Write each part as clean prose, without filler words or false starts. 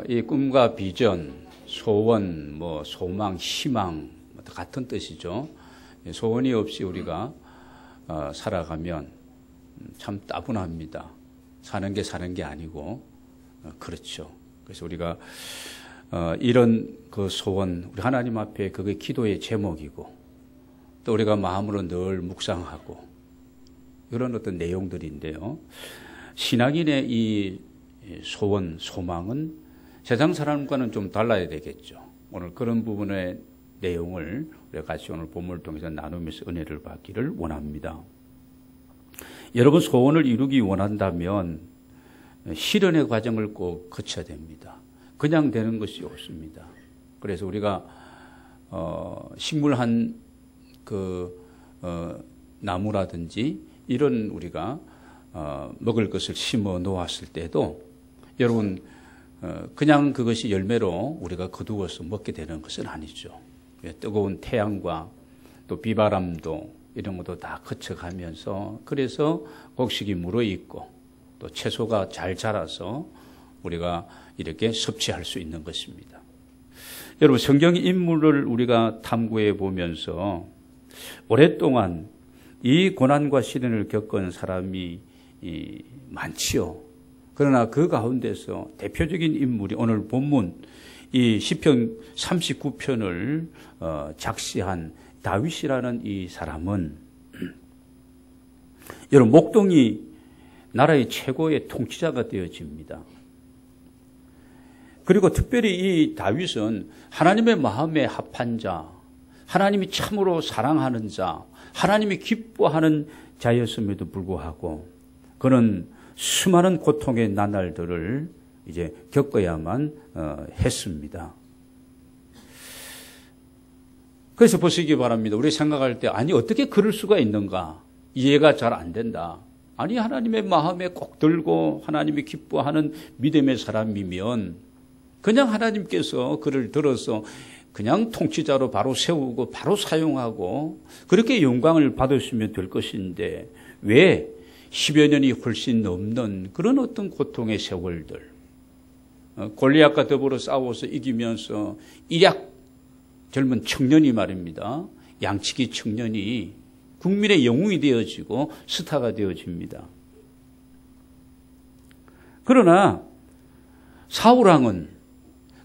이 꿈과 비전, 소원, 소망, 희망 같은 뜻이죠. 소원이 없이 우리가 살아가면 참 따분합니다. 사는 게 아니고 그렇죠. 그래서 우리가 이런 그 소원, 우리 하나님 앞에 그게 기도의 제목이고 또 우리가 마음으로 늘 묵상하고 이런 어떤 내용들인데요. 신앙인의 이 소원, 소망은 세상 사람과는 좀 달라야 되겠죠. 오늘 그런 부분의 내용을 우리가 같이 오늘 본문을 통해서 나누면서 은혜를 받기를 원합니다. 여러분, 소원을 이루기 원한다면 실현의 과정을 꼭 거쳐야 됩니다. 그냥 되는 것이 없습니다. 그래서 우리가 식물한 나무라든지 이런 우리가 먹을 것을 심어 놓았을 때도 여러분 그냥 그것이 열매로 우리가 거두어서 먹게 되는 것은 아니죠. 뜨거운 태양과 또 비바람도 이런 것도 다 거쳐가면서 그래서 곡식이 물어있고 또 채소가 잘 자라서 우리가 이렇게 섭취할 수 있는 것입니다. 여러분, 성경 인물을 우리가 탐구해 보면서 오랫동안 이 고난과 시련을 겪은 사람이 많지요. 그러나 그 가운데서 대표적인 인물이 오늘 본문 이 시편 39편을 작시한 다윗이라는 이 사람은 여러분 목동이 나라의 최고의 통치자가 되어집니다. 그리고 특별히 이 다윗은 하나님의 마음에 합한 자, 하나님이 참으로 사랑하는 자, 하나님이 기뻐하는 자였음에도 불구하고 그는 수많은 고통의 나날들을 이제 겪어야만 했습니다. 그래서 보시기 바랍니다. 우리 생각할 때 아니 어떻게 그럴 수가 있는가? 이해가 잘 안 된다. 아니 하나님의 마음에 꼭 들고 하나님이 기뻐하는 믿음의 사람이면 그냥 하나님께서 그를 들어서 그냥 통치자로 바로 세우고 바로 사용하고 그렇게 영광을 받으시면 될 것인데 왜 10여 년이 훨씬 넘는 그런 어떤 고통의 세월들, 골리앗과 더불어 싸워서 이기면서 일약 젊은 청년이 말입니다. 양치기 청년이 국민의 영웅이 되어지고 스타가 되어집니다. 그러나 사울왕은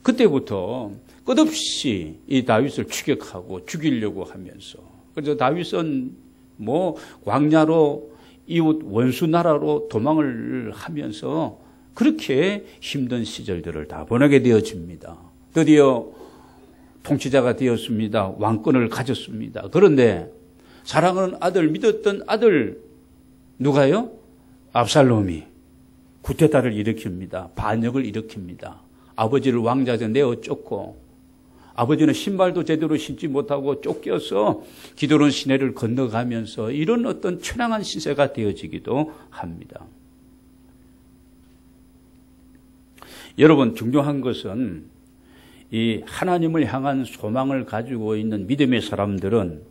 그때부터 끝없이 이 다윗을 추격하고 죽이려고 하면서 그래서 다윗은 광야로 이웃 원수 나라로 도망을 하면서 그렇게 힘든 시절들을 다 보내게 되어집니다. 드디어 통치자가 되었습니다. 왕권을 가졌습니다. 그런데 사랑하는 아들, 믿었던 아들 누가요? 압살롬이 구테타를 일으킵니다. 반역을 일으킵니다. 아버지를 왕자에서 내어 쫓고 아버지는 신발도 제대로 신지 못하고 쫓겨서 기드론 시내를 건너가면서 이런 어떤 천황한 시세가 되어지기도 합니다. 여러분, 중요한 것은 이 하나님을 향한 소망을 가지고 있는 믿음의 사람들은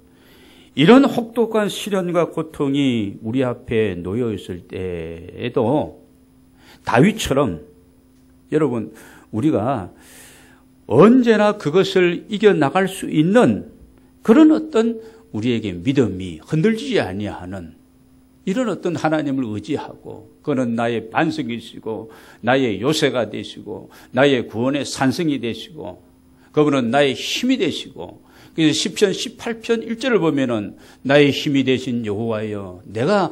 이런 혹독한 시련과 고통이 우리 앞에 놓여 있을 때에도 다윗처럼 여러분 우리가 언제나 그것을 이겨나갈 수 있는 그런 어떤 우리에게 믿음이 흔들리지 아니하는 이런 어떤 하나님을 의지하고 그는 나의 반석이시고 나의 요새가 되시고 나의 구원의 산성이 되시고 그분은 나의 힘이 되시고 그래서 시편 18편 1절을 보면은 나의 힘이 되신 여호와여 내가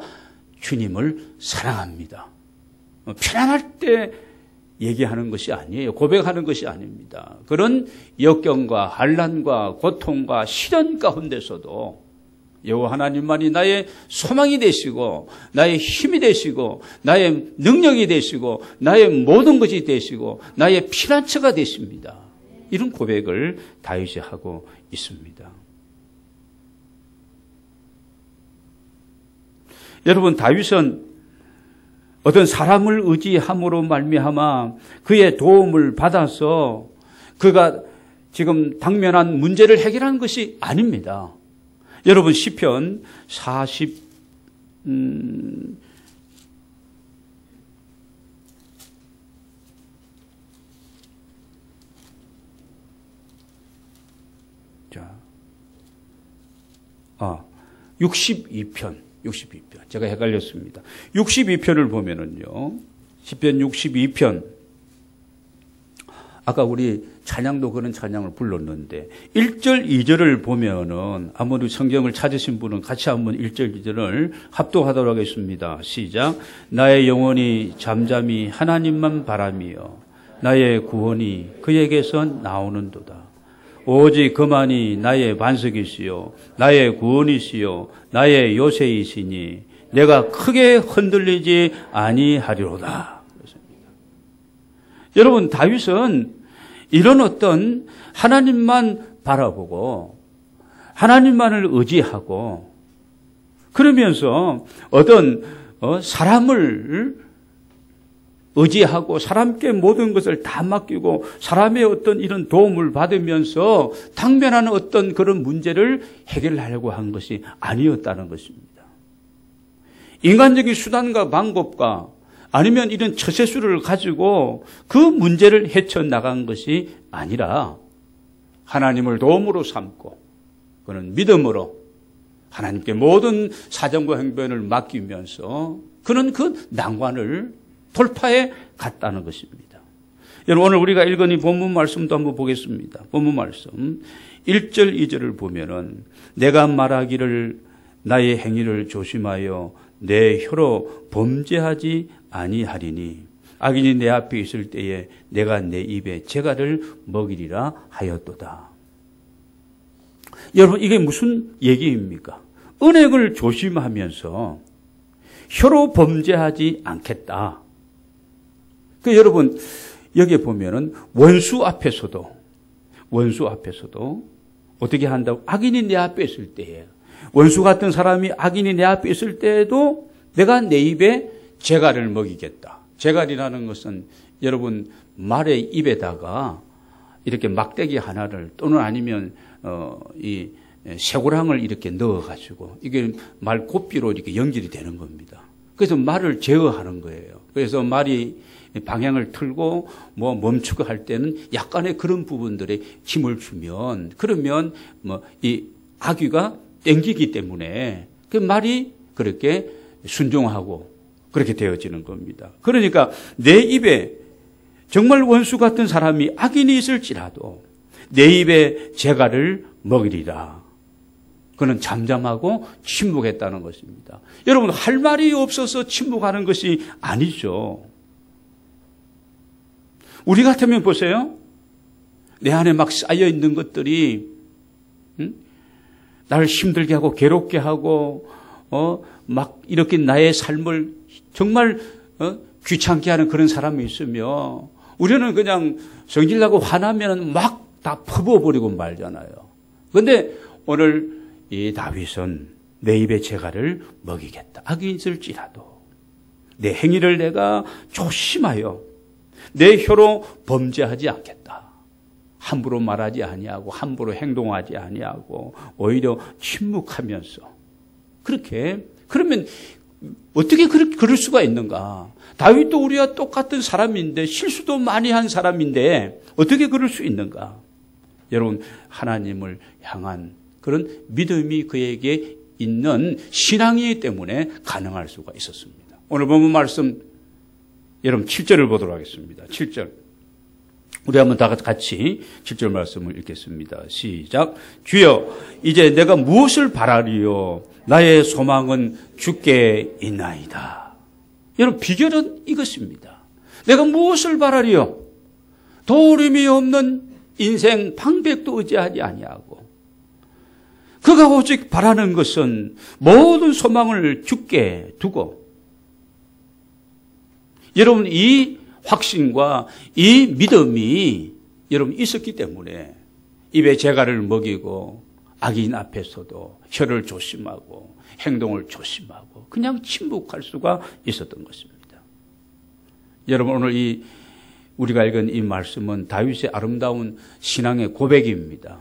주님을 사랑합니다. 편안할 때 얘기하는 것이 아니에요. 고백하는 것이 아닙니다. 그런 역경과 환난과 고통과 시련 가운데서도 여호와 하나님만이 나의 소망이 되시고 나의 힘이 되시고 나의 능력이 되시고 나의 모든 것이 되시고 나의 피난처가 되십니다. 이런 고백을 다윗이 하고 있습니다. 여러분, 다윗은 어떤 사람을 의지함으로 말미암아 그의 도움을 받아서 그가 지금 당면한 문제를 해결하는 것이 아닙니다. 여러분, 시편 40 자, 62편. 제가 헷갈렸습니다. 62편을 보면은요. 시편 62편. 아까 우리 찬양도 그런 찬양을 불렀는데 1절, 2절을 보면은 아무리 성경을 찾으신 분은 같이 한번 1절, 2절을 합독하도록 하겠습니다. 시작. 나의 영혼이 잠잠히 하나님만 바라며 나의 구원이 그에게서 나오는도다. 오직 그만이 나의 반석이시요 나의 구원이시요 나의 요새이시니 내가 크게 흔들리지 아니하리로다. 그렇습니다. 여러분, 다윗은 이런 어떤 하나님만 바라보고 하나님만을 의지하고 그러면서 어떤 사람을 의지하고 사람께 모든 것을 다 맡기고 사람의 어떤 이런 도움을 받으면서 당면한 어떤 그런 문제를 해결하려고 한 것이 아니었다는 것입니다. 인간적인 수단과 방법과 아니면 이런 처세술을 가지고 그 문제를 헤쳐나간 것이 아니라 하나님을 도움으로 삼고 그는 믿음으로 하나님께 모든 사정과 행변을 맡기면서 그는 그 난관을 돌파해 갔다는 것입니다. 여러분, 오늘 우리가 읽은 이 본문 말씀도 한번 보겠습니다. 본문 말씀 1절 2절을 보면은 내가 말하기를 나의 행위를 조심하여 내 혀로 범죄하지 아니하리니 악인이 내 앞에 있을 때에 내가 내 입에 재갈을 먹이리라 하였도다. 여러분, 이게 무슨 얘기입니까? 은행을 조심하면서 혀로 범죄하지 않겠다. 여러분, 여기에 보면은 원수 앞에서도 어떻게 한다고? 악인이 내 앞에 있을 때에, 원수 같은 사람이 악인이 내 앞에 있을 때에도 내가 내 입에 재갈을 먹이겠다. 재갈이라는 것은 여러분 말의 입에다가 이렇게 막대기 하나를 또는 아니면 이 쇠고랑을 이렇게 넣어가지고 이게 말 고삐로 이렇게 연결이 되는 겁니다. 그래서 말을 제어하는 거예요. 그래서 말이 방향을 틀고 멈추고 할 때는 약간의 그런 부분들에 힘을 주면 그러면 이 악귀가 땡기기 때문에 그 말이 그렇게 순종하고 그렇게 되어지는 겁니다. 그러니까 내 입에 정말 원수 같은 사람이 악인이 있을지라도 내 입에 재갈을 먹이리라. 그는 잠잠하고 침묵했다는 것입니다. 여러분, 할 말이 없어서 침묵하는 것이 아니죠. 우리 같으면 보세요. 내 안에 막 쌓여 있는 것들이 나를 힘들게 하고 괴롭게 하고 막 이렇게 나의 삶을 정말 귀찮게 하는 그런 사람이 있으며 우리는 그냥 성질나고 화나면 막 다 퍼부어버리고 말잖아요. 그런데 오늘 이 다윗은 내 입에 재갈을 먹이겠다. 악이 있을지라도 내 행위를 내가 조심하여 내 혀로 범죄하지 않겠다. 함부로 말하지 아니하고 함부로 행동하지 아니하고 오히려 침묵하면서 그렇게 그러면 어떻게 그럴 수가 있는가? 다윗도 우리와 똑같은 사람인데 실수도 많이 한 사람인데 어떻게 그럴 수 있는가? 여러분, 하나님을 향한 그런 믿음이 그에게 있는 신앙이기 때문에 가능할 수가 있었습니다. 오늘 본문 말씀 여러분 7절을 보도록 하겠습니다. 7절. 우리 한번 다 같이 7절 말씀을 읽겠습니다. 시작. 주여, 이제 내가 무엇을 바라리요? 나의 소망은 주께 있나이다. 여러분, 비결은 이것입니다. 내가 무엇을 바라리요? 도림이 없는 인생 방백도 의지하지 아니하고 그가 오직 바라는 것은 모든 소망을 주께 두고 여러분 이 확신과 이 믿음이 여러분 있었기 때문에 입에 재갈을 먹이고 악인 앞에서도 혀를 조심하고 행동을 조심하고 그냥 침묵할 수가 있었던 것입니다. 여러분 오늘 우리가 읽은 이 말씀은 다윗의 아름다운 신앙의 고백입니다.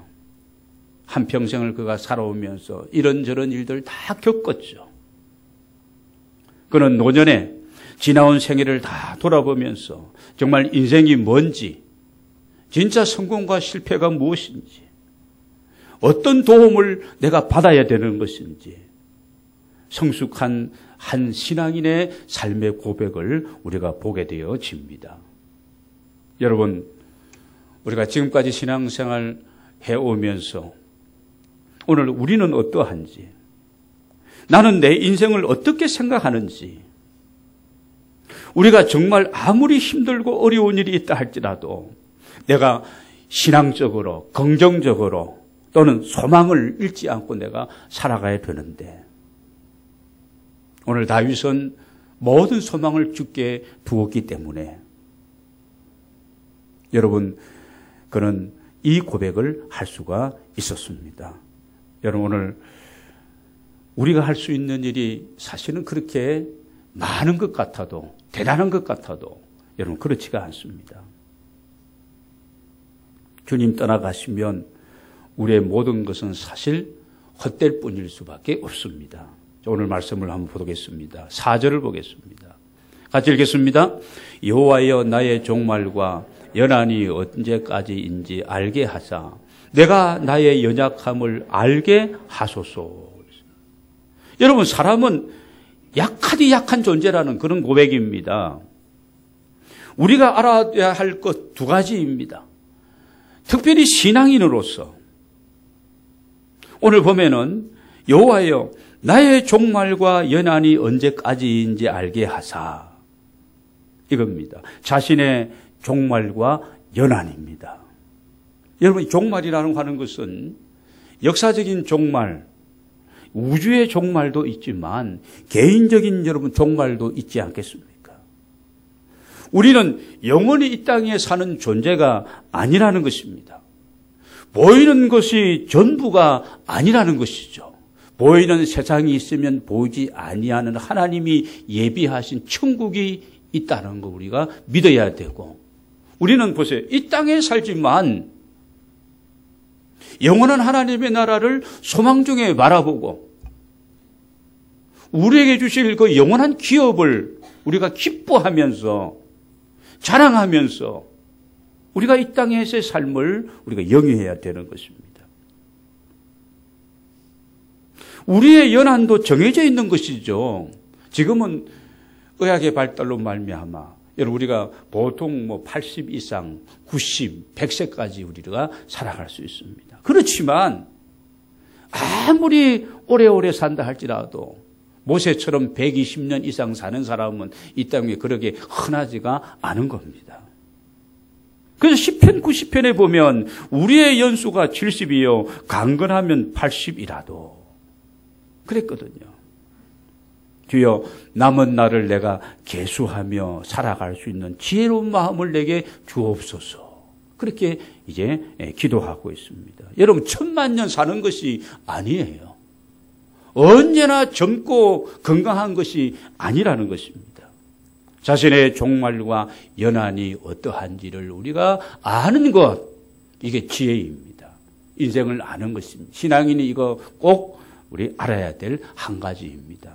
한평생을 그가 살아오면서 이런저런 일들 다 겪었죠. 그는 노년에 지나온 생애를 다 돌아보면서 정말 인생이 뭔지, 진짜 성공과 실패가 무엇인지, 어떤 도움을 내가 받아야 되는 것인지 성숙한 한 신앙인의 삶의 고백을 우리가 보게 되어집니다. 여러분, 우리가 지금까지 신앙생활 해오면서 오늘 우리는 어떠한지, 나는 내 인생을 어떻게 생각하는지, 우리가 정말 아무리 힘들고 어려운 일이 있다 할지라도 내가 신앙적으로, 긍정적으로 또는 소망을 잃지 않고 내가 살아가야 되는데, 오늘 다윗은 모든 소망을 주께 두었기 때문에 여러분, 그는 이 고백을 할 수가 있었습니다. 여러분, 오늘 우리가 할 수 있는 일이 사실은 그렇게 많은 것 같아도, 대단한 것 같아도 여러분 그렇지가 않습니다. 주님 떠나가시면 우리의 모든 것은 사실 헛될 뿐일 수밖에 없습니다. 오늘 말씀을 한번 보겠습니다. 4절을 보겠습니다. 같이 읽겠습니다. 여호와여, 나의 종말과 연한이 언제까지인지 알게 하사 내가 나의 연약함을 알게 하소서. 여러분, 사람은 약하디 약한 존재라는 그런 고백입니다. 우리가 알아야 할 것 두 가지입니다. 특별히 신앙인으로서 오늘 보면은 여호와여, 나의 종말과 연한이 언제까지인지 알게 하사, 이겁니다. 자신의 종말과 연한입니다. 여러분, 종말이라고 하는 것은 역사적인 종말, 우주의 종말도 있지만 개인적인 여러분 종말도 있지 않겠습니까? 우리는 영원히 이 땅에 사는 존재가 아니라는 것입니다. 보이는 것이 전부가 아니라는 것이죠. 보이는 세상이 있으면 보이지 아니하는 하나님이 예비하신 천국이 있다는 거 우리가 믿어야 되고, 우리는 보세요. 이 땅에 살지만 영원한 하나님의 나라를 소망 중에 바라보고 우리에게 주실 그 영원한 기업을 우리가 기뻐하면서 자랑하면서 우리가 이 땅에서의 삶을 우리가 영위해야 되는 것입니다. 우리의 연한도 정해져 있는 것이죠. 지금은 의학의 발달로 말미암아 여러분, 우리가 보통 80 이상, 90, 100세까지 우리가 살아갈 수 있습니다. 그렇지만 아무리 오래오래 산다 할지라도 모세처럼 120년 이상 사는 사람은 이 땅에 그렇게 흔하지가 않은 겁니다. 그래서 10편, 90편에 보면 우리의 연수가 70이요 강건하면 80이라도 그랬거든요. 주여, 남은 날을 내가 계수하며 살아갈 수 있는 지혜로운 마음을 내게 주옵소서. 그렇게 이제 기도하고 있습니다. 여러분, 1000만 사는 것이 아니에요. 언제나 젊고 건강한 것이 아니라는 것입니다. 자신의 종말과 연한이 어떠한지를 우리가 아는 것, 이게 지혜입니다. 인생을 아는 것입니다. 신앙인이 이거 꼭 우리 알아야 될 한 가지입니다.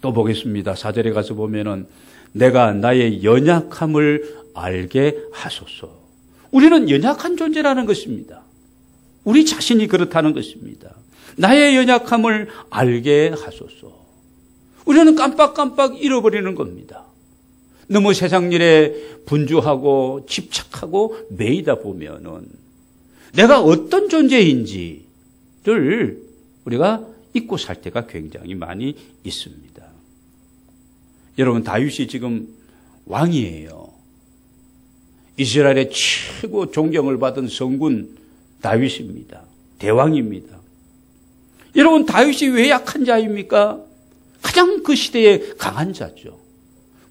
또 보겠습니다. 4절에 가서 보면은 내가 나의 연약함을 알게 하소서. 우리는 연약한 존재라는 것입니다. 우리 자신이 그렇다는 것입니다. 나의 연약함을 알게 하소서. 우리는 깜빡깜빡 잃어버리는 겁니다. 너무 세상 일에 분주하고 집착하고 매이다 보면은 내가 어떤 존재인지를 우리가 잊고 살 때가 굉장히 많이 있습니다. 여러분, 다윗이 지금 왕이에요. 이스라엘의 최고 존경을 받은 성군 다윗입니다. 대왕입니다. 여러분, 다윗이 왜 약한 자입니까? 가장 그 시대에 강한 자죠.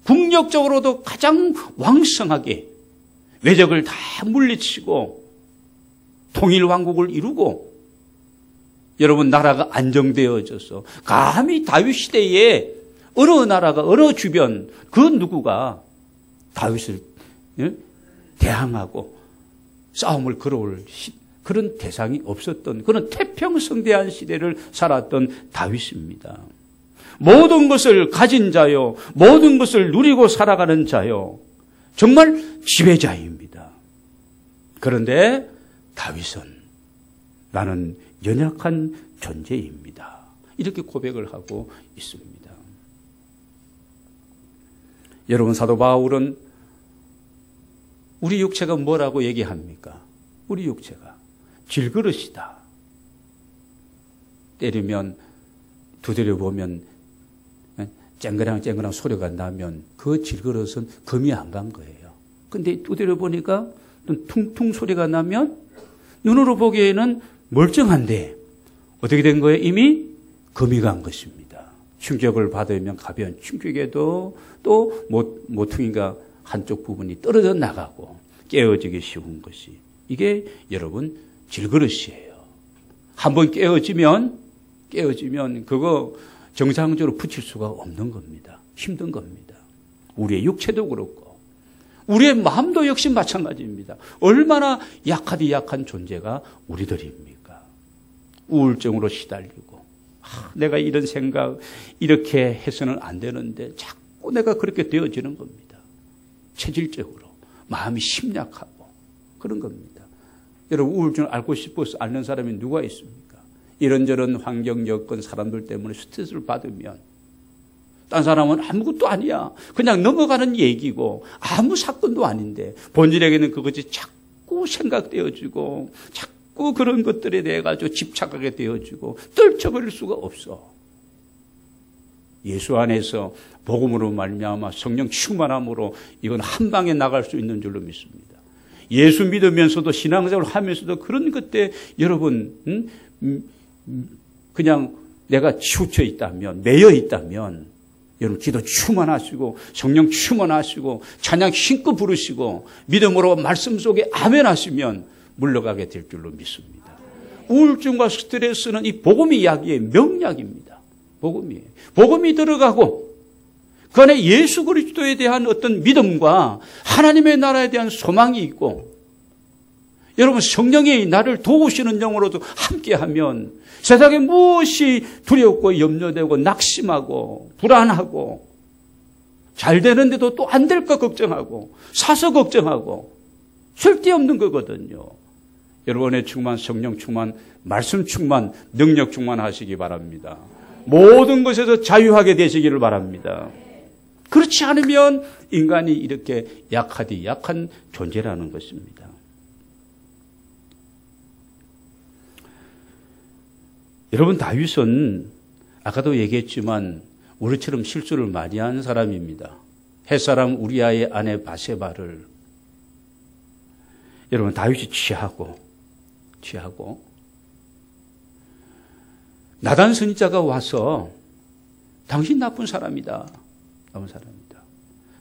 국력적으로도 가장 왕성하게 외적을 다 물리치고 통일 왕국을 이루고 여러분, 나라가 안정되어져서 감히 다윗 시대에 어느 나라가 어느 주변 그 누구가 다윗을 대항하고 싸움을 걸어올 그런 대상이 없었던 그런 태평성대한 시대를 살았던 다윗입니다. 모든 것을 가진 자요, 모든 것을 누리고 살아가는 자요, 정말 지배자입니다. 그런데 다윗은 나는 연약한 존재입니다. 이렇게 고백을 하고 있습니다. 여러분, 사도 바울은 우리 육체가 뭐라고 얘기합니까? 우리 육체가 질그릇이다. 때리면, 두드려 보면 쨍그랑 소리가 나면 그 질그릇은 금이 안 간 거예요. 근데 두드려 보니까 퉁퉁 소리가 나면 눈으로 보기에는 멀쩡한데 어떻게 된 거예요? 이미 금이 간 것입니다. 충격을 받으면 가벼운 충격에도 또 모퉁이가 한쪽 부분이 떨어져 나가고 깨어지기 쉬운 것이, 이게 여러분 질그릇이에요. 한번 깨어지면 그거 정상적으로 붙일 수가 없는 겁니다. 힘든 겁니다. 우리의 육체도 그렇고 우리의 마음도 역시 마찬가지입니다. 얼마나 약한 존재가 우리들입니까? 우울증으로 시달리고, 내가 이런 생각 이렇게 해서는 안 되는데 자꾸 내가 그렇게 되어지는 겁니다. 체질적으로 마음이 심약하고 그런 겁니다. 여러분, 우울증을 앓고 싶어서 앓는 사람이 누가 있습니까? 이런저런 환경, 여건, 사람들 때문에 스트레스를 받으면 딴 사람은 아무것도 아니야, 그냥 넘어가는 얘기고 아무 사건도 아닌데 본인에게는 그것이 자꾸 생각되어지고 자꾸 그런 것들에 대해 가지고 집착하게 되어지고 떨쳐버릴 수가 없어. 예수 안에서 복음으로 말미암아 성령 충만함으로 이건 한 방에 나갈 수 있는 줄로 믿습니다. 예수 믿으면서도 신앙생활을 하면서도 그런 것때 여러분 그냥 내가 치우쳐 있다면, 매여 있다면 여러분 기도 충만하시고 성령 충만하시고 찬양 힘껏 부르시고 믿음으로 말씀 속에 아멘 하시면 물러가게 될 줄로 믿습니다. 우울증과 스트레스는 이 복음의 이야기의 명약입니다. 복음이에요. 복음이 들어가고 그 안에 예수 그리스도에 대한 어떤 믿음과 하나님의 나라에 대한 소망이 있고, 여러분 성령이 나를 도우시는 영으로도 함께하면 세상에 무엇이 두렵고 염려되고 낙심하고 불안하고 잘 되는데도 또 안 될까 걱정하고 사서 걱정하고 쓸데없는 거거든요. 여러분의 충만, 성령 충만, 말씀 충만, 능력 충만하시기 바랍니다. 모든 것에서 자유하게 되시기를 바랍니다. 그렇지 않으면 인간이 이렇게 약한 존재라는 것입니다. 여러분, 다윗은 아까도 얘기했지만 우리처럼 실수를 많이 한 사람입니다. 햇사람 우리아의 아내 바세바를 여러분 다윗이 취하고 나단 선지자가 와서 당신 나쁜 사람이다.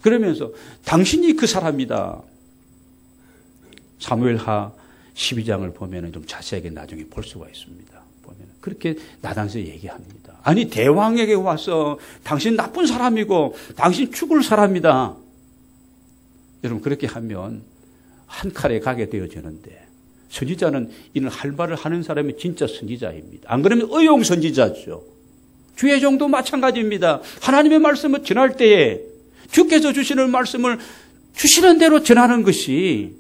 그러면서 당신이 그 사람이다. 사무엘하 12장을 보면 좀 자세하게 나중에 볼 수가 있습니다. 보면 그렇게 나단에서 얘기합니다. 아니, 대왕에게 와서 당신 나쁜 사람이고 당신 죽을 사람이다. 여러분, 그렇게 하면 한 칼에 가게 되어지는데, 선지자는 이는 할 말을 하는 사람이 진짜 선지자입니다. 안 그러면 의용 선지자죠. 주의 종도 마찬가지입니다. 하나님의 말씀을 전할 때에 주께서 주시는 말씀을 주시는 대로 전하는 것이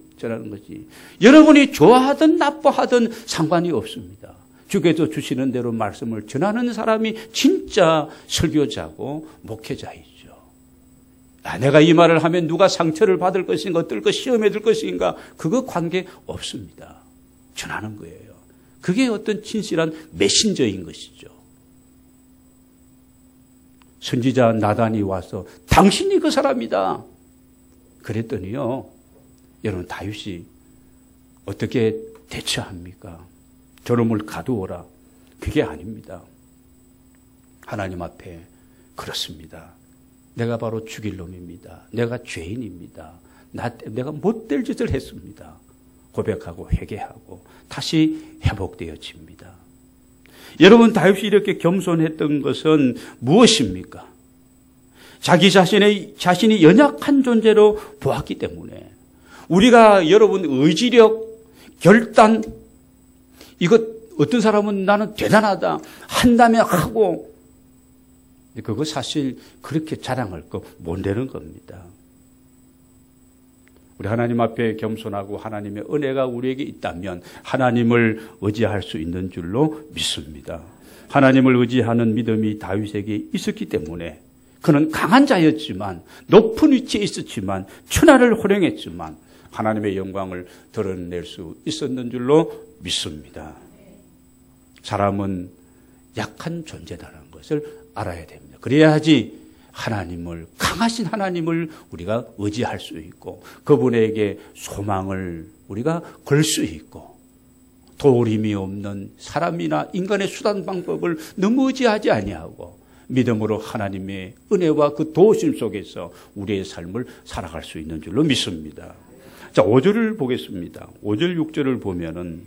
여러분이 좋아하든 나빠하든 상관이 없습니다. 주께서 주시는 대로 말씀을 전하는 사람이 진짜 설교자고 목회자이죠. 내가 이 말을 하면 누가 상처를 받을 것인가, 어떨 것, 시험에 들 것인가, 그거 관계 없습니다. 전하는 거예요. 그게 어떤 진실한 메신저인 것이죠. 선지자 나단이 와서 당신이 그 사람이다. 그랬더니요, 여러분 다윗이 어떻게 대처합니까? 저놈을 가두어라. 그게 아닙니다. 하나님 앞에 그렇습니다. 내가 바로 죽일 놈입니다. 내가 죄인입니다. 내가 못될 짓을 했습니다. 고백하고 회개하고 다시 회복되어집니다. 여러분, 다윗이 이렇게 겸손했던 것은 무엇입니까? 자기 자신이 연약한 존재로 보았기 때문에, 우리가 여러분 의지력, 결단, 이거 어떤 사람은 나는 대단하다 한다면 하고, 그거 사실 그렇게 자랑할 거 못 되는 겁니다. 우리 하나님 앞에 겸손하고 하나님의 은혜가 우리에게 있다면 하나님을 의지할 수 있는 줄로 믿습니다. 하나님을 의지하는 믿음이 다윗에게 있었기 때문에 그는 강한 자였지만 높은 위치에 있었지만 천하를 호령했지만 하나님의 영광을 드러낼 수 있었는 줄로 믿습니다. 사람은 약한 존재다라는 것을 알아야 됩니다. 그래야지 하나님을, 강하신 하나님을 우리가 의지할 수 있고 그분에게 소망을 우리가 걸 수 있고 도림이 없는 사람이나 인간의 수단 방법을 너무 의지하지 아니하고 믿음으로 하나님의 은혜와 그 도우심 속에서 우리의 삶을 살아갈 수 있는 줄로 믿습니다. 자, 5절을 보겠습니다. 5절, 6절을 보면은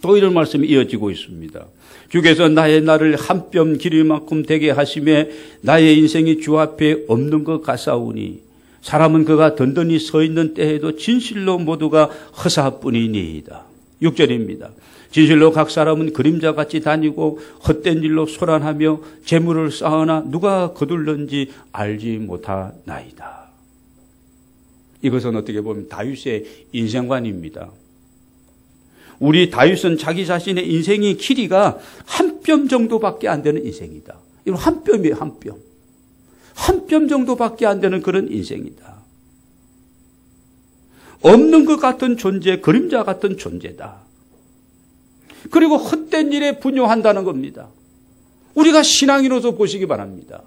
또 이런 말씀이 이어지고 있습니다. 주께서 나의 날을 한 뼘 길이만큼 되게 하심에 나의 인생이 주 앞에 없는 것 같사오니 사람은 그가 든든히 서 있는 때에도 진실로 모두가 허사뿐이니이다. 6절입니다. 진실로 각 사람은 그림자같이 다니고 헛된 일로 소란하며 재물을 쌓으나 누가 거둘는지 알지 못하나이다. 이것은 어떻게 보면 다윗의 인생관입니다. 우리 다윗은 자기 자신의 인생의 길이가 한 뼘 정도밖에 안 되는 인생이다. 이건 한 뼘이에요, 한 뼘. 한 뼘 정도밖에 안 되는 그런 인생이다. 없는 것 같은 존재, 그림자 같은 존재다. 그리고 헛된 일에 분요한다는 겁니다. 우리가 신앙인으로서 보시기 바랍니다.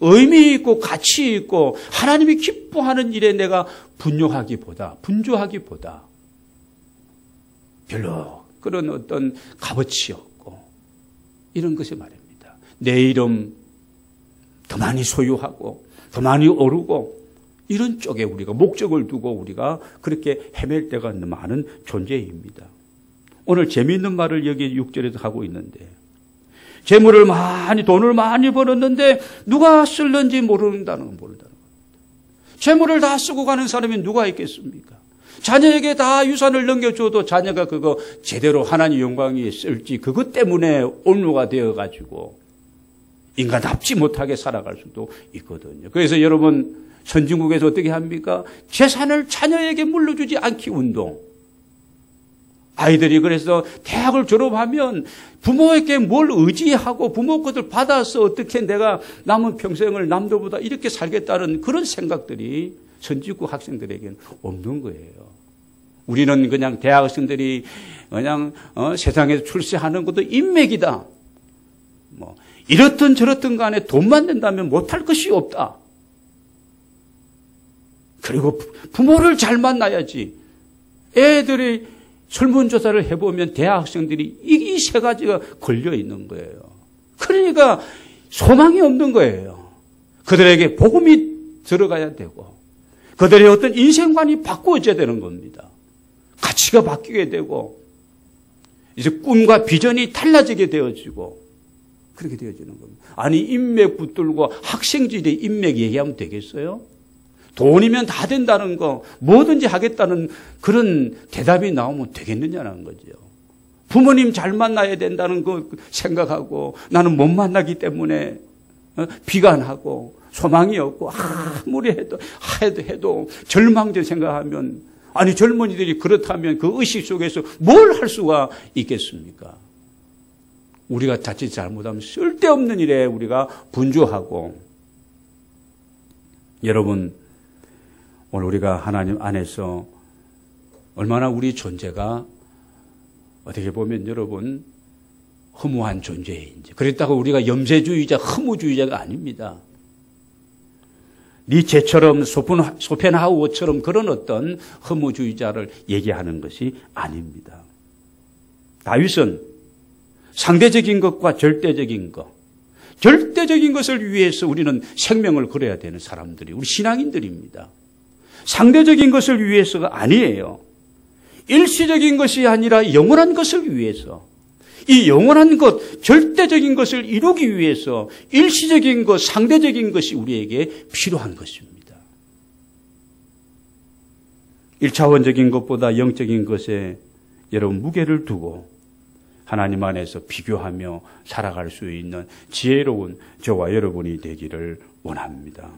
의미 있고 가치 있고 하나님이 기뻐하는 일에 내가 분주하기보다 별로 그런 어떤 값어치 없고 이런 것이 말입니다. 내 이름 더 많이 소유하고 더 많이 오르고 이런 쪽에 우리가 목적을 두고 우리가 그렇게 헤맬 때가 많은 존재입니다. 오늘 재미있는 말을 여기 6절에서 하고 있는데 재물을 많이 돈을 많이 벌었는데 누가 쓸는지 모른다는 겁니다. 재물을 다 쓰고 가는 사람이 누가 있겠습니까? 자녀에게 다 유산을 넘겨줘도 자녀가 그거 제대로 하나님 영광에 쓸지 그것 때문에 올무가 되어가지고 인간답지 못하게 살아갈 수도 있거든요. 그래서 여러분 선진국에서 어떻게 합니까? 재산을 자녀에게 물려주지 않기 운동. 아이들이 그래서 대학을 졸업하면 부모에게 뭘 의지하고 부모 것을 받아서 어떻게 내가 남은 평생을 남들보다 이렇게 살겠다는 그런 생각들이 선진국 학생들에게는 없는 거예요. 우리는 그냥 대학생들이 그냥 세상에서 출세하는 것도 인맥이다. 뭐 이렇든 저렇든 간에 돈만 낸다면 못할 것이 없다. 그리고 부모를 잘 만나야지. 애들이 설문조사를 해보면 대학생들이 이 세 가지가 걸려 있는 거예요. 그러니까 소망이 없는 거예요. 그들에게 복음이 들어가야 되고 그들의 어떤 인생관이 바꾸어져야 되는 겁니다. 가치가 바뀌게 되고 이제 꿈과 비전이 달라지게 되어지고 그렇게 되어지는 겁니다. 아니 인맥 붙들고 학생들의 인맥 얘기하면 되겠어요? 돈이면 다 된다는 거 뭐든지 하겠다는 그런 대답이 나오면 되겠느냐는 거죠. 부모님 잘 만나야 된다는 거 생각하고 나는 못 만나기 때문에 비관하고 소망이 없고 아무리 해도 절망적 생각하면 아니 젊은이들이 그렇다면 그 의식 속에서 뭘 할 수가 있겠습니까? 우리가 자칫 잘못하면 쓸데없는 일에 우리가 분주하고 여러분 오늘 우리가 하나님 안에서 얼마나 우리 존재가 어떻게 보면 여러분 허무한 존재인지 그랬다고 우리가 염세주의자 허무주의자가 아닙니다. 니체처럼 소펜하우어처럼 그런 어떤 허무주의자를 얘기하는 것이 아닙니다. 다윗은 상대적인 것과 절대적인 것, 절대적인 것을 위해서 우리는 생명을 걸어야 되는 사람들이 우리 신앙인들입니다. 상대적인 것을 위해서가 아니에요. 일시적인 것이 아니라 영원한 것을 위해서 이 영원한 것, 절대적인 것을 이루기 위해서 일시적인 것, 상대적인 것이 우리에게 필요한 것입니다. 1차원적인 것보다 영적인 것에 여러분 무게를 두고 하나님 안에서 비교하며 살아갈 수 있는 지혜로운 저와 여러분이 되기를 원합니다.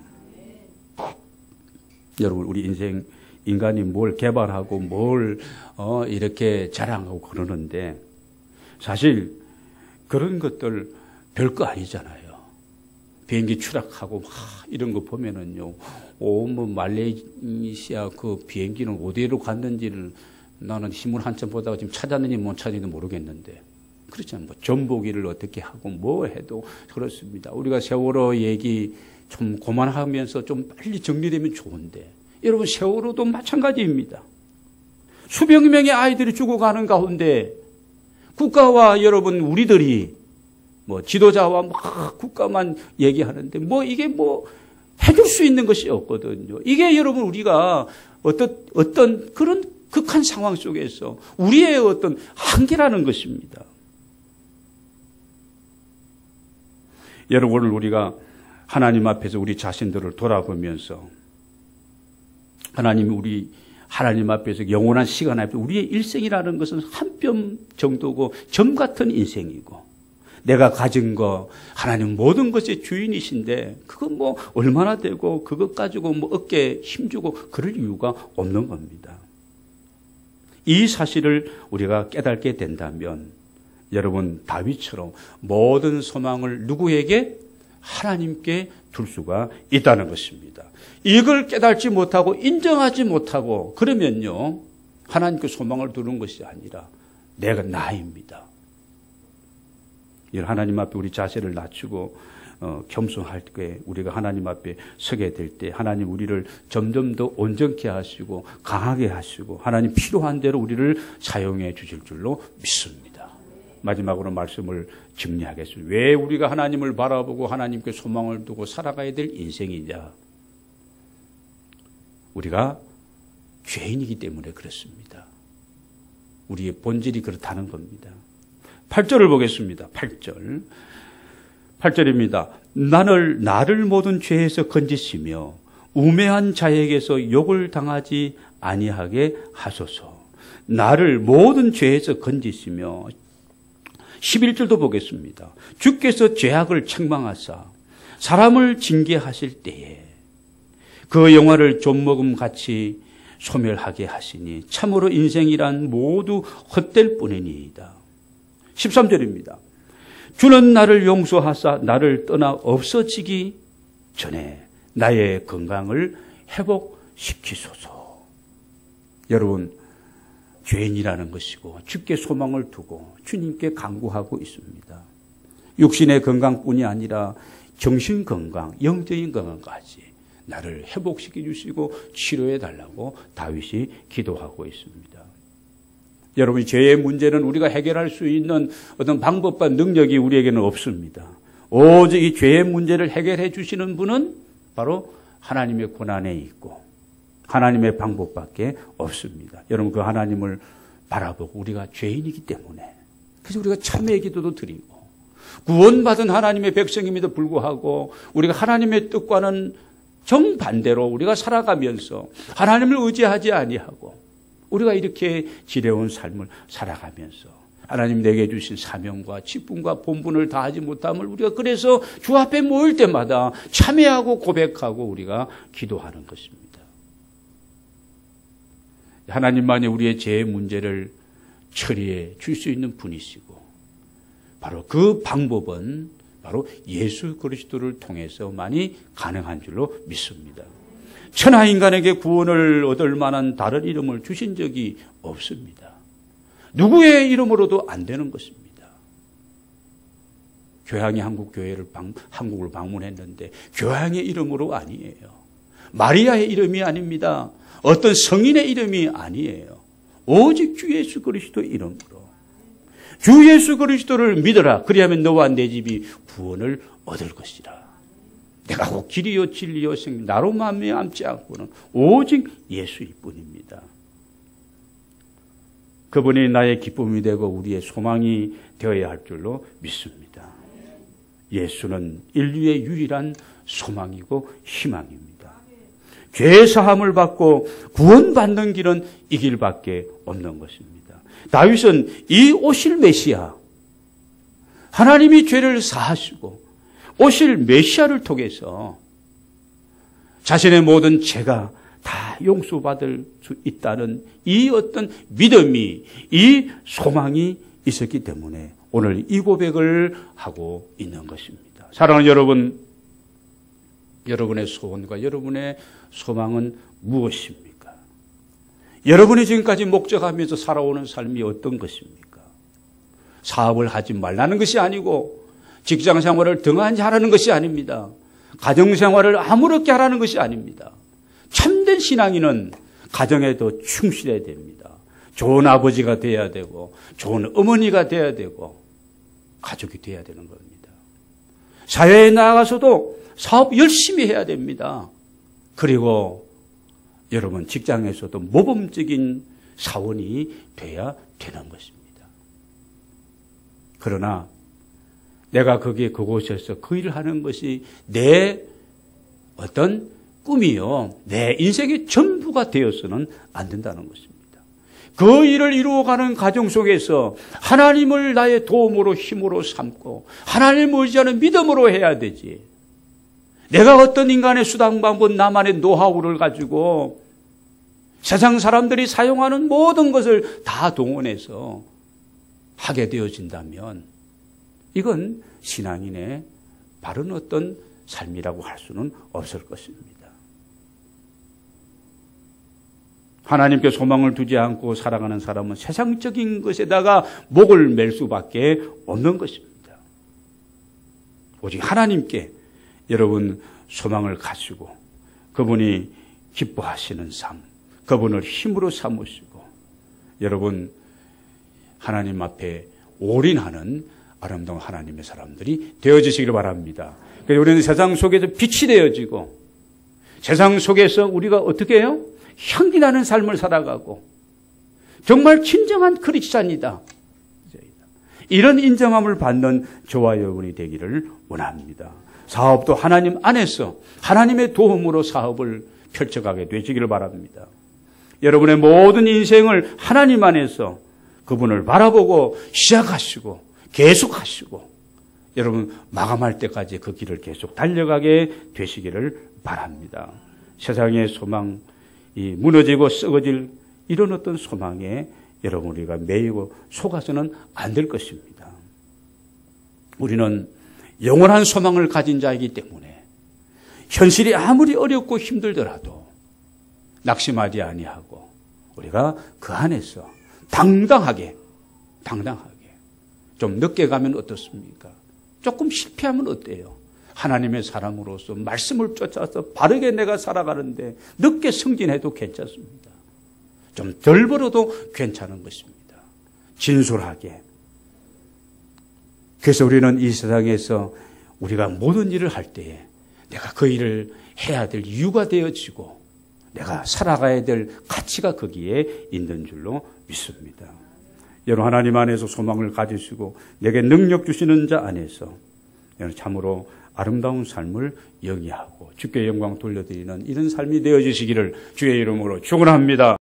여러분, 우리 인간이 뭘 개발하고 뭘 이렇게 자랑하고 그러는데 사실 그런 것들 별거 아니잖아요. 비행기 추락하고 이런 거 보면은요, 뭐 말레이시아 그 비행기는 어디로 갔는지를 나는 신문 한참 보다가 지금 찾았는지 못 찾았는지 모르겠는데, 그렇잖아요. 뭐 전보기를 어떻게 하고 뭐 해도 그렇습니다. 우리가 세월호 얘기 좀 그만하면서 좀 빨리 정리되면 좋은데, 여러분 세월호도 마찬가지입니다. 수백 명의 아이들이 죽어가는 가운데 국가와 여러분 우리들이 뭐 지도자와 막 국가만 얘기하는데 뭐 이게 뭐 해줄 수 있는 것이 없거든요. 이게 여러분 우리가 어떤 그런 극한 상황 속에서 우리의 어떤 한계라는 것입니다. 여러분, 오늘 우리가 하나님 앞에서 우리 자신들을 돌아보면서 하나님 앞에서 영원한 시간 앞에 우리의 일생이라는 것은 한 뼘 정도고 점 같은 인생이고, 내가 가진 거 하나님 모든 것의 주인이신데 그건 뭐 얼마나 되고 그것 가지고 뭐 어깨에 힘주고 그럴 이유가 없는 겁니다. 이 사실을 우리가 깨닫게 된다면 여러분, 다윗처럼 모든 소망을 누구에게? 하나님께 둘 수가 있다는 것입니다. 이걸 깨닫지 못하고 인정하지 못하고 그러면요, 하나님께 소망을 두는 것이 아니라 나입니다. 하나님 앞에 우리 자세를 낮추고 겸손할 때, 우리가 하나님 앞에 서게 될 때 하나님 우리를 점점 더 온전케 하시고 강하게 하시고 하나님 필요한 대로 우리를 사용해 주실 줄로 믿습니다. 마지막으로 말씀을 정리하겠습니다. 왜 우리가 하나님을 바라보고 하나님께 소망을 두고 살아가야 될 인생이냐? 우리가 죄인이기 때문에 그렇습니다. 우리의 본질이 그렇다는 겁니다. 8절을 보겠습니다. 8절입니다. 나를 모든 죄에서 건지시며 우매한 자에게서 욕을 당하지 아니하게 하소서. 나를 모든 죄에서 건지시며, 11절도 보겠습니다. 주께서 죄악을 책망하사 사람을 징계하실 때에 그 영화를 좀먹음같이 소멸하게 하시니 참으로 인생이란 모두 헛될 뿐이니이다. 13절입니다. 주는 나를 용서하사 나를 떠나 없어지기 전에 나의 건강을 회복시키소서. 여러분, 죄인이라는 것이고 주께 소망을 두고 주님께 간구하고 있습니다. 육신의 건강뿐이 아니라 정신 건강, 영적인 건강까지 나를 회복시켜 주시고 치료해 달라고 다윗이 기도하고 있습니다. 여러분, 죄의 문제는 우리가 해결할 수 있는 어떤 방법과 능력이 우리에게는 없습니다. 오직 이 죄의 문제를 해결해 주시는 분은 바로 하나님의 권한에 있고 하나님의 방법밖에 없습니다. 여러분, 그 하나님을 바라보고 우리가 죄인이기 때문에, 그래서 우리가 참회의 기도도 드리고 구원받은 하나님의 백성임에도 불구하고 우리가 하나님의 뜻과는 정반대로 우리가 살아가면서 하나님을 의지하지 아니하고 우리가 이렇게 지레온 삶을 살아가면서 하나님 내게 주신 사명과 직분과 본분을 다하지 못함을 우리가 그래서 주 앞에 모일 때마다 참회하고 고백하고 우리가 기도하는 것입니다. 하나님만이 우리의 죄의 문제를 처리해 줄 수 있는 분이시고, 바로 그 방법은 바로 예수 그리스도를 통해서만이 가능한 줄로 믿습니다. 천하 인간에게 구원을 얻을 만한 다른 이름을 주신 적이 없습니다. 누구의 이름으로도 안 되는 것입니다. 교황이 한국을 방문했는데 교황의 이름으로 아니에요. 마리아의 이름이 아닙니다. 어떤 성인의 이름이 아니에요. 오직 주 예수 그리스도의 이름으로. 주 예수 그리스도를 믿어라. 그리하면 너와 내 집이 구원을 얻을 것이라. 내가 곧 길이요 진리요 생명, 나로 말미암지 않고는 오직 예수일 뿐입니다. 그분이 나의 기쁨이 되고 우리의 소망이 되어야 할 줄로 믿습니다. 예수는 인류의 유일한 소망이고 희망입니다. 죄의 사함을 받고 구원받는 길은 이 길밖에 없는 것입니다. 다윗은 이 오실 메시아, 하나님이 죄를 사하시고 오실 메시아를 통해서 자신의 모든 죄가 다 용서받을 수 있다는 이 어떤 믿음이, 이 소망이 있었기 때문에 오늘 이 고백을 하고 있는 것입니다. 사랑하는 여러분, 여러분의 소원과 여러분의 소망은 무엇입니까? 여러분이 지금까지 목적하면서 살아오는 삶이 어떤 것입니까? 사업을 하지 말라는 것이 아니고 직장 생활을 등한히 하라는 것이 아닙니다. 가정 생활을 아무렇게 하라는 것이 아닙니다. 참된 신앙인은 가정에 더 충실해야 됩니다. 좋은 아버지가 돼야 되고 좋은 어머니가 돼야 되고 가족이 돼야 되는 겁니다. 사회에 나가서도 사업 열심히 해야 됩니다. 그리고 여러분 직장에서도 모범적인 사원이 돼야 되는 것입니다. 그러나 내가 그곳에서 그 일을 하는 것이 내 어떤 꿈이요, 내 인생의 전부가 되어서는 안 된다는 것입니다. 그 일을 이루어가는 가정 속에서 하나님을 나의 도움으로 힘으로 삼고 하나님을 의지하는 믿음으로 해야 되지. 내가 어떤 인간의 수단 방법, 나만의 노하우를 가지고 세상 사람들이 사용하는 모든 것을 다 동원해서 하게 되어진다면 이건 신앙인의 바른 어떤 삶이라고 할 수는 없을 것입니다. 하나님께 소망을 두지 않고 살아가는 사람은 세상적인 것에다가 목을 맬 수밖에 없는 것입니다. 오직 하나님께 여러분 소망을 가지고 그분이 기뻐하시는 삶, 그분을 힘으로 삼으시고 여러분 하나님 앞에 올인하는 아름다운 하나님의 사람들이 되어지시기를 바랍니다. 그래서 우리는 세상 속에서 빛이 되어지고 세상 속에서 우리가 어떻게 해요? 향기 나는 삶을 살아가고 정말 진정한 크리스찬이다. 이런 인정함을 받는 저와 여러분이 되기를 원합니다. 사업도 하나님 안에서 하나님의 도움으로 사업을 펼쳐가게 되시기를 바랍니다. 여러분의 모든 인생을 하나님 안에서 그분을 바라보고 시작하시고 계속하시고 여러분 마감할 때까지 그 길을 계속 달려가게 되시기를 바랍니다. 세상의 소망이 무너지고 썩어질 이런 어떤 소망에 여러분 우리가 매이고 속아서는 안 될 것입니다. 우리는 영원한 소망을 가진 자이기 때문에 현실이 아무리 어렵고 힘들더라도 낙심하지 아니하고 우리가 그 안에서 당당하게 좀 늦게 가면 어떻습니까? 조금 실패하면 어때요? 하나님의 사람으로서 말씀을 쫓아서 바르게 내가 살아가는데 늦게 승진해도 괜찮습니다. 좀 덜 벌어도 괜찮은 것입니다. 진솔하게. 그래서 우리는 이 세상에서 우리가 모든 일을 할 때에 내가 그 일을 해야 될 이유가 되어지고 내가 살아가야 될 가치가 거기에 있는 줄로 믿습니다. 여러분 하나님 안에서 소망을 가지시고 내게 능력 주시는 자 안에서 참으로 아름다운 삶을 영위하고 주께 영광 돌려드리는 이런 삶이 되어지시기를 주의 이름으로 축원합니다.